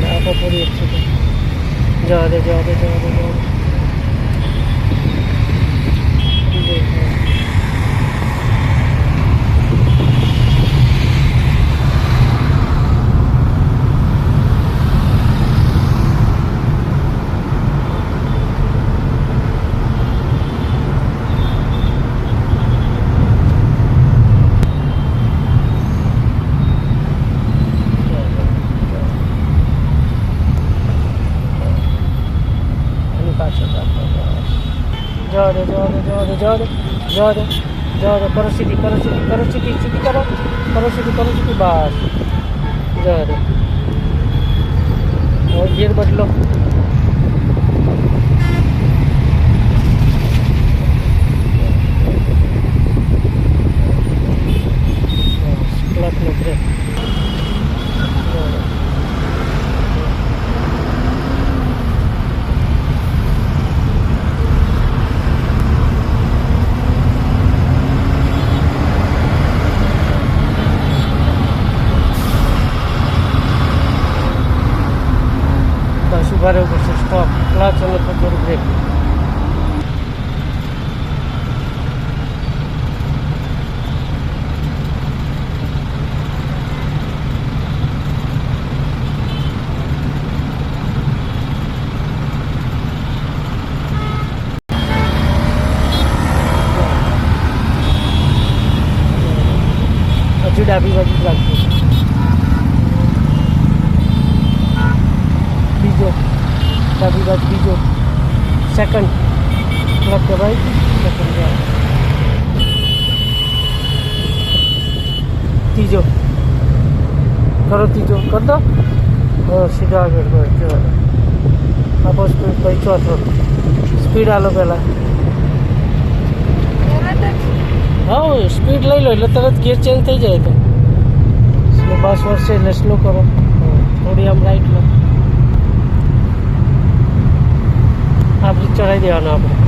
आपको पूरी अच्छी थी जा दे जाओ करो सीधी करो बस जाओ और गियर बदलो क्लच में ब्रेक बराबर से स्टॉप क्लच और फिर ब्रेक हजू डाबी बाजू लागू बीजो डाबी बाजू बीजो सेकंड क्लच दबाई सेकंड जाओ तीजो करो तीजो कर दो और सीधा आगे बढ़ो आप स्पीड भाई चौथो स्पीड आलो पहला हाँ स्पीड लई लो એટલે તરત ગિયર ચેન્જ થઈ જાય તો સ્લો બસ વર્ષે એટલે સ્લો કરો થોડી આમ રાઈટ લો આ બ્રિજ ચડાવી દેવાનો આપણે